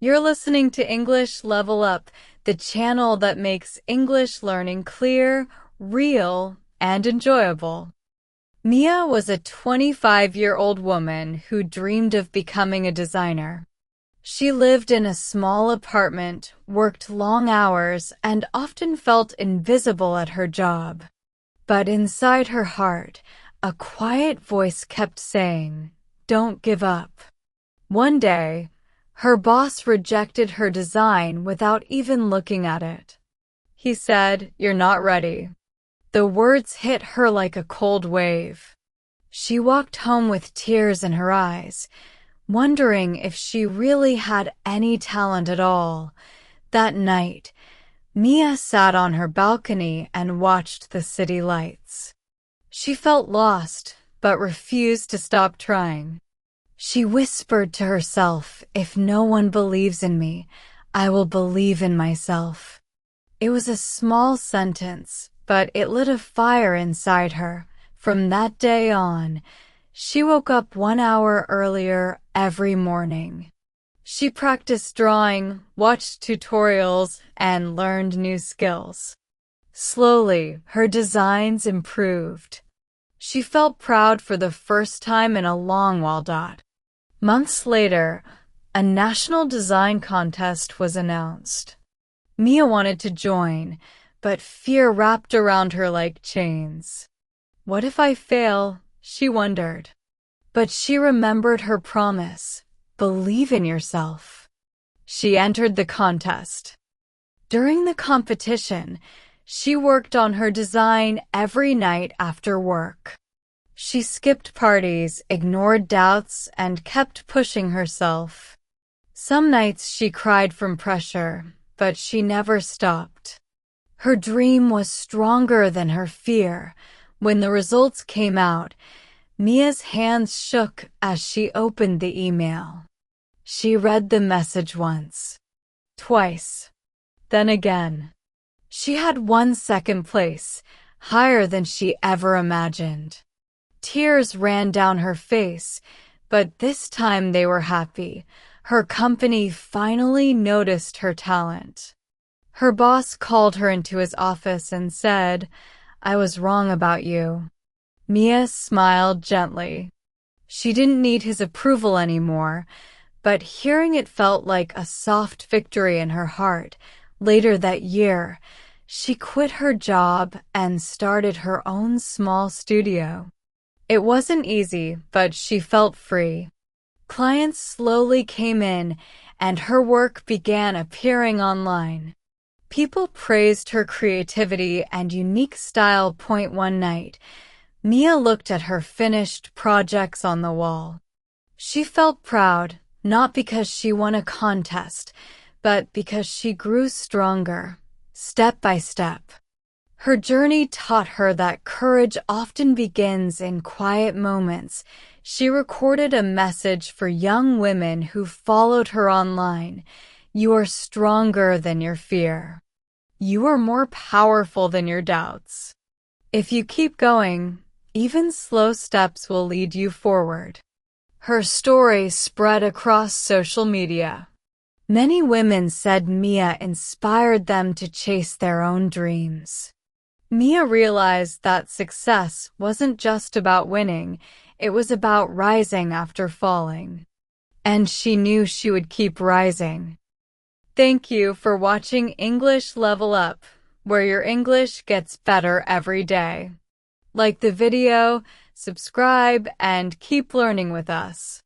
You're listening to English Level Up, the channel that makes English learning clear, real, and enjoyable. Mia was a 25-year-old woman who dreamed of becoming a designer. She lived in a small apartment, worked long hours, and often felt invisible at her job. But inside her heart, a quiet voice kept saying, "Don't give up." One day, her boss rejected her design without even looking at it. He said, "You're not ready." The words hit her like a cold wave. She walked home with tears in her eyes, wondering if she really had any talent at all. That night, Mia sat on her balcony and watched the city lights. She felt lost, but refused to stop trying. She whispered to herself, "If no one believes in me, I will believe in myself." It was a small sentence, but it lit a fire inside her. From that day on, she woke up 1 hour earlier every morning. She practiced drawing, watched tutorials, and learned new skills. Slowly, her designs improved. She felt proud for the first time in a long while. Months later, a national design contest was announced. Mia wanted to join, but fear wrapped around her like chains. What if I fail? She wondered. But she remembered her promise. Believe in yourself. She entered the contest. During the competition, she worked on her design every night after work. She skipped parties, ignored doubts, and kept pushing herself. Some nights she cried from pressure, but she never stopped. Her dream was stronger than her fear. When the results came out, Mia's hands shook as she opened the email. She read the message once, twice, then again. She had won second place, higher than she ever imagined. Tears ran down her face, but this time they were happy. Her company finally noticed her talent. Her boss called her into his office and said, "I was wrong about you." Mia smiled gently. She didn't need his approval anymore, but hearing it felt like a soft victory in her heart. Later that year, she quit her job and started her own small studio. It wasn't easy, but she felt free. Clients slowly came in, and her work began appearing online. People praised her creativity and unique style. One night, Mia looked at her finished projects on the wall. She felt proud, not because she won a contest, but because she grew stronger, step by step. Her journey taught her that courage often begins in quiet moments. She recorded a message for young women who followed her online. You are stronger than your fear. You are more powerful than your doubts. If you keep going, even slow steps will lead you forward. Her story spread across social media. Many women said Mia inspired them to chase their own dreams. Mia realized that success wasn't just about winning, it was about rising after falling. And she knew she would keep rising. Thank you for watching English Level Up, where your English gets better every day. Like the video, subscribe, and keep learning with us.